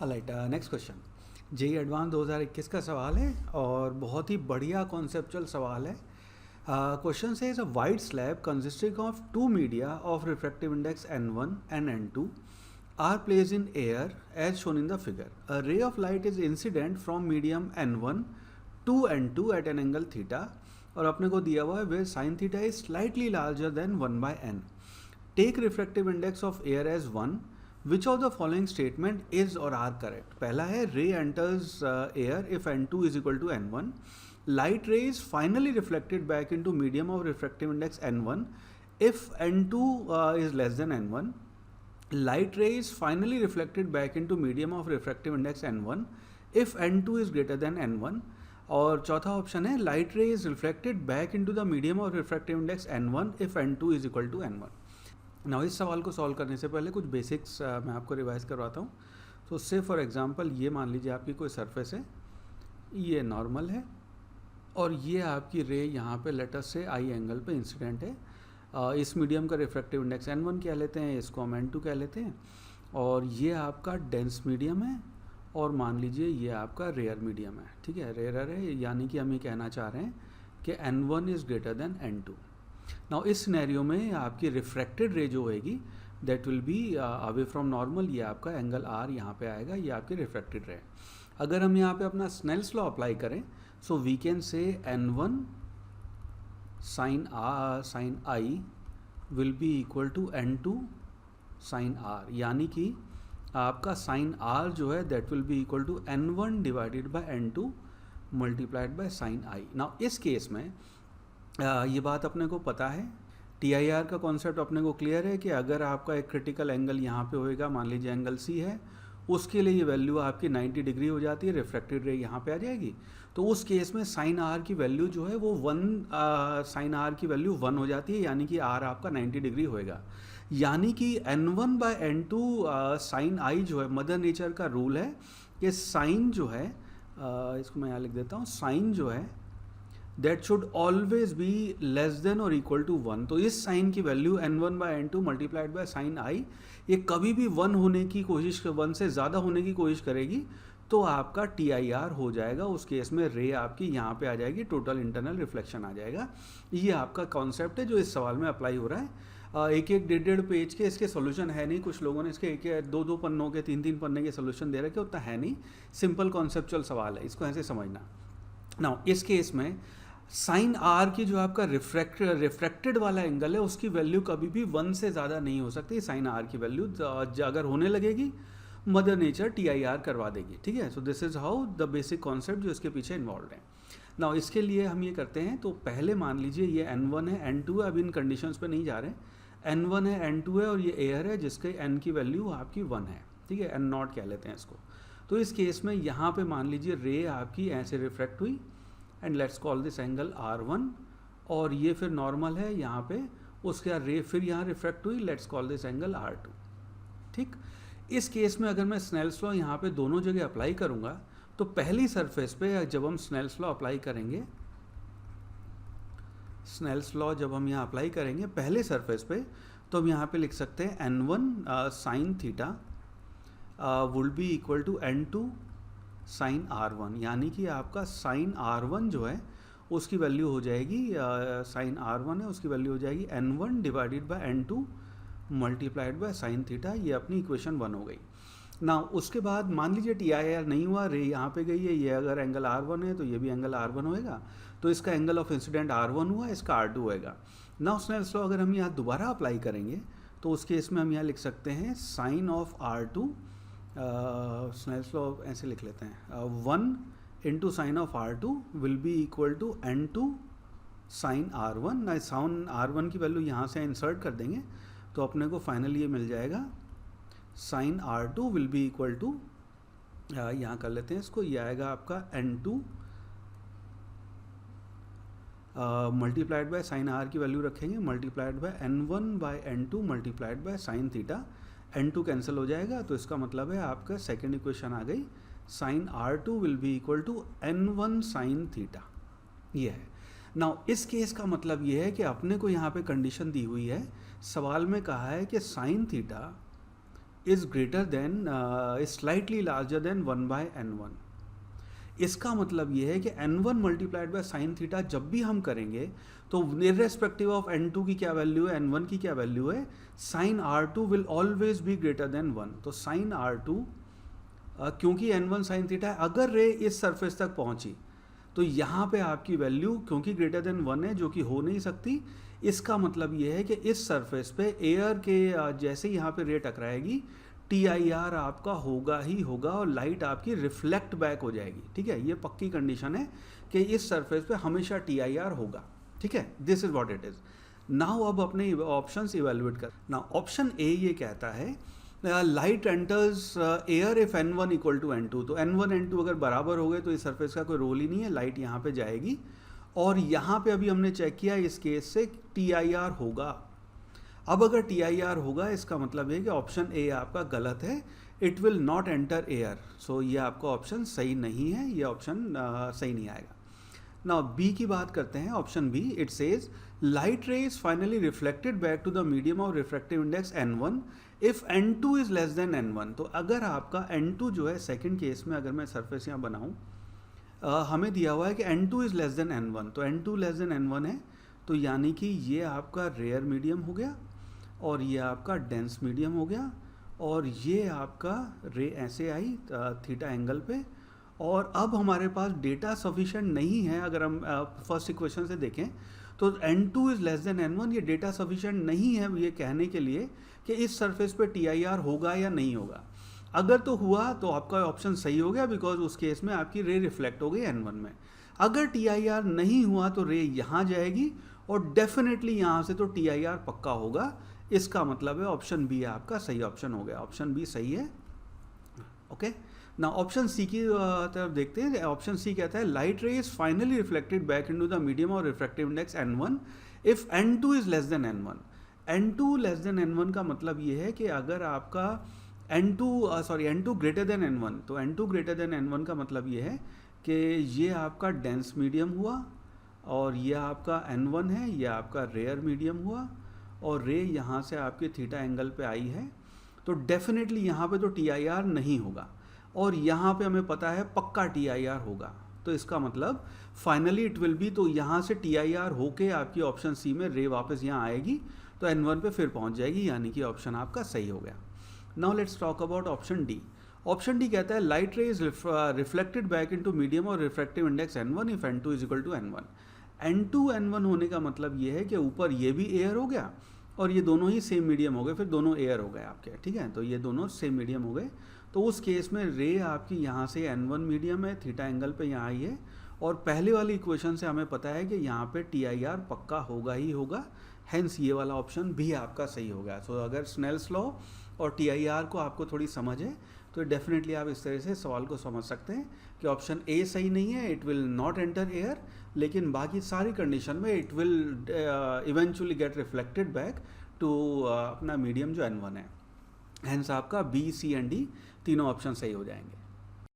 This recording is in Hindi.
Right, next question JEE advance 2021 का सवाल है और बहुत ही बढ़िया कॉन्सेप्चुअल सवाल है। Question says is a wide slab consisting of two media of refractive index n1 and n2 are placed in air as shown in the figure. A ray of light is incident from medium n1 to n2 at an angle theta और अपने को दिया हुआ है where sin theta is slightly larger than 1 by n. Take refractive index of air as 1. Which of the following statement is or are correct? पहला है ray enters air if n2 is equal to n1. Light ray is finally reflected back into medium of refractive index n1 if n2 is less than n1. Light ray is finally reflected back into medium of refractive index n1 if n2 is greater than n1. और चौथा ऑप्शन है light ray is reflected back into the medium of refractive index n1 if n2 is equal to n1. Now इस सवाल को सॉल्व करने से पहले कुछ बेसिक्स मैं आपको रिवाइज करवाता हूँ. तो से फॉर एग्जांपल ये मान लीजिए आपकी कोई सरफेस है, ये नॉर्मल है और ये आपकी रे यहाँ पे लेटस से आई एंगल पे इंसिडेंट है. इस मीडियम का रिफ्रैक्टिव इंडेक्स n1 कह लेते हैं, इसको हम n2 कह लेते हैं और ये आपका डेंस मीडियम है और मान लीजिए ये आपका रेयर मीडियम है. ठीक है, रेयर है यानी कि हम ये कहना चाह रहे हैं कि n1 is greater than n2. Now इस सिनेरियो में आपकी रिफ्रैक्टेड रे जो होएगी that will be away from normal. ये आपका एंगल r यहाँ पे आएगा, ये आपकी रिफ्रैक्टेड रे. अगर हम यहाँ पे अपना स्नेल्स लॉ अप्लाई करें so we can say n1 sine i will be equal to n2 sine r, यानी कि आपका साइन r जो है that will be equal to n1 divided by n2 multiplied by sine i. Now इस केस में ये बात अपने को पता है, TIR का कॉन्सेप्ट अपने को क्लियर है कि अगर आपका एक क्रिटिकल एंगल यहाँ पे होएगा, मान लीजिए एंगल C है, उसके लिए ये वैल्यू आपकी 90 डिग्री हो जाती है, रिफ्रैक्टेड रे यहाँ पे आ जाएगी. तो उस केस में साइन R की वैल्यू जो है वो साइन R की वैल्यू 1 हो जाती है, यानी कि R आपका 90 डिग्री होएगा. यानी कि n1 by n2 sign I जो है, मदर नेचर का रूल है कि साइन जो है, इसको मैं यहाँ लिख देता हूँ, साइन जो है that should always be less than और इक्वल टू 1. तो इस साइन की value n1 by n2 multiplied by sine i ये कभी भी 1 होने की कोशिश, 1 से ज़्यादा होने की कोशिश करेगी तो आपका TIR हो जाएगा. उस केस में रे आपकी यहाँ पे आ जाएगी, टोटल इंटरनल रिफ्लेक्शन आ जाएगा. ये आपका कॉन्सेप्ट है जो इस सवाल में अप्लाई हो रहा है. एक एक डेढ़ पेज के इसके सोल्यूशन है नहीं. कुछ लोगों ने इसके एक दो पन्नों के 3 पन्ने के सोल्यूशन दे रखे, उतना है नहीं. सिंपल कॉन्सेप्चुअल सवाल है, इसको ऐसे समझना. नाउ इस केस में साइन R की जो आपका रिफ्रैक्टेड वाला एंगल है उसकी वैल्यू कभी भी 1 से ज़्यादा नहीं हो सकती. साइन R की वैल्यू अगर होने लगेगी मदर नेचर TIR करवा देगी. ठीक है, so this is how the basic concept जो इसके पीछे इन्वॉल्व है. नाउ इसके लिए हम ये करते हैं, तो पहले मान लीजिए ये n1 है, n2 है, अभी इन कंडीशंस पे नहीं जा रहे. n1 है, n2 है और ये एयर है जिसके n की वैल्यू आपकी 1 है. ठीक है, n0 कह लेते हैं इसको. तो इस केस में यहाँ पे मान लीजिए रे आपकी ऐसे रिफ्रैक्ट हुई and let's call this angle R1 और ये फिर नॉर्मल है यहाँ पे, उसके बाद रे फिर यहाँ रिफ्रैक्ट हुई, let's call this angle R2. ठीक, इस केस में अगर मैं स्नेल्स लॉ यहाँ पे दोनों जगह अप्लाई करूँगा तो पहली सरफेस पे जब हम स्नेल्स लॉ अप्लाई करेंगे, स्नेल्स लॉ जब हम यहाँ अप्लाई करेंगे पहले सरफेस पे, तो हम यहाँ पे लिख सकते हैं n1 sine theta will be equal to n2 sine R1, यानी कि आपका साइन R1 जो है उसकी वैल्यू हो जाएगी, साइन R1 है उसकी वैल्यू हो जाएगी n1 divided by n2 multiplied by sine theta. ये अपनी इक्वेशन 1 हो गई. ना उसके बाद मान लीजिए TIR नहीं हुआ, रे यहाँ पे गई है, ये अगर एंगल R1 है तो ये भी एंगल R1 होएगा, तो इसका एंगल ऑफ इंसिडेंट R1 हुआ, इसका R2 होएगा. ना स्नेल्स लॉ अगर हम यहाँ दोबारा अप्लाई करेंगे तो उस केस में हम यहाँ लिख सकते हैं sign of R2, Snell's law ऐसे लिख लेते हैं, 1 into sine of R2 will be equal to n2 sine R1. ना साइन R1 की वैल्यू यहाँ से इंसर्ट कर देंगे तो अपने को फाइनली ये मिल जाएगा sine R2 will be equal to, यहाँ कर लेते हैं इसको, ये आएगा आपका n2 multiplied by sine R की वैल्यू रखेंगे multiplied by n1 by n2 multiplied by sine theta. n2 cancel हो जाएगा तो इसका मतलब है आपका सेकेंड इक्वेशन आ गई, sine R2 will be equal to n1 sine theta. ये है. नाउ इस केस का मतलब ये है कि अपने को यहाँ पे कंडीशन दी हुई है, सवाल में कहा है कि sine theta is greater than is slightly larger than 1/n1। इसका मतलब ये है कि n1 multiplied by sine theta जब भी हम करेंगे तो इर्रेस्पेक्टिव ऑफ n2 की क्या वैल्यू है, n1 की क्या वैल्यू है, sine r2 will always be greater than 1। तो साइन r2 क्योंकि n1 साइन थीटा है, अगर रे इस सरफेस तक पहुंची तो यहाँ पे आपकी वैल्यू क्योंकि ग्रेटर देन 1 है, जो कि हो नहीं सकती, इसका मतलब ये है कि इस सरफेस पे एयर के जैसे यहाँ पे रे टकराएगी TIR आपका होगा ही होगा और लाइट आपकी रिफ्लेक्ट बैक हो जाएगी। ठीक है, ये पक्की कंडीशन है कि इस सरफेस पे हमेशा TIR होगा। ठीक है, this is what it is. Now अब अपने ऑप्शंस इवेलुएट कर। नाउ ऑप्शन ए ये कहता है light enters air if n1 equal to n2। तो n1 n2 अगर बराबर हो गए तो इस सरफेस का कोई रोल ही नहीं है, लाइट यहाँ पे जाएगी। और यहाँ पे अभी हमने चेक किया इस केस से TIR होगा। अब अगर TIR होगा इसका मतलब है कि ऑप्शन ए आपका गलत है, it will not enter air. So ये आपका ऑप्शन सही नहीं है, ये ऑप्शन सही नहीं आएगा। नाउ बी की बात करते हैं, option B it says light ray is finally reflected back to the medium of refractive index n1 if n2 is less than n1। तो अगर आपका n2 जो है सेकंड केस में, अगर मैं सरफेस यहाँ बनाऊँ, हमें दिया हुआ है कि n2 is less than n1, तो n2 लेस देन n1 है, तो यानी कि ये आपका रेयर मीडियम हो गया और ये आपका डेंस मीडियम हो गया और ये आपका रे ऐसे आई थीटा एंगल पे। और अब हमारे पास डेटा सफिशिएंट नहीं है, अगर हम फर्स्ट इक्वेशन से देखें तो n2 is less than n1, ये डेटा सफिशिएंट नहीं है ये कहने के लिए कि इस सरफेस पे TIR होगा या नहीं होगा। अगर तो हुआ तो आपका ऑप्शन सही हो गया, बिकॉज उस केस में आपकी रे रिफ्लेक्ट हो गई n1 में। अगर TIR नहीं हुआ तो रे यहाँ जाएगी और डेफिनेटली यहाँ से तो TIR पक्का होगा। इसका मतलब है ऑप्शन बी आपका सही ऑप्शन हो गया, ऑप्शन बी सही है। ओके, ना ऑप्शन सी की तरफ देखते हैं। ऑप्शन सी कहता है light ray is finally reflected back into the medium और refractive index n1 if n2 is less than n1। n2 less than n1 का मतलब ये है कि अगर आपका n2 ग्रेटर देन n1, तो n2 ग्रेटर देन n1 का मतलब ये है कि ये आपका डेंस मीडियम हुआ और ये आपका n1 है, ये आपका रेयर मीडियम हुआ और रे यहाँ से आपके थीटा एंगल पे आई है, तो डेफिनेटली यहाँ पे तो TIR नहीं होगा और यहाँ पे हमें पता है पक्का TIR होगा। तो इसका मतलब फाइनली इट विल बी, तो यहाँ से TIR होके आपकी ऑप्शन सी में रे वापस यहाँ आएगी तो n1 पे फिर पहुँच जाएगी, यानी कि ऑप्शन आपका सही हो गया। Now let's talk about option D. Option D कहता है light ray is reflected back into medium और refractive index n1 if n2 is equal to n1। n2 n1 होने का मतलब ये है कि ऊपर ये भी एयर हो गया और ये दोनों ही सेम मीडियम हो गए, फिर दोनों एयर हो गए आपके। ठीक है, तो ये दोनों सेम मीडियम हो गए, तो उस केस में रे आपकी यहाँ से n1 मीडियम है, थीटा एंगल पे यहाँ आई है और पहले वाली इक्वेशन से हमें पता है कि यहाँ पे TIR पक्का होगा ही होगा, हेंस ये वाला ऑप्शन भी आपका सही हो गया। सो अगर स्नेल्स लॉ और TIR को आपको थोड़ी समझ है तो डेफिनेटली आप इस तरह से सवाल को समझ सकते हैं कि ऑप्शन ए सही नहीं है, it will not enter air, लेकिन बाकी सारी कंडीशन में it will eventually get reflected back to अपना मीडियम जो n1 है। हेंस आपका बी, सी एंड डी तीनों ऑप्शन सही हो जाएंगे।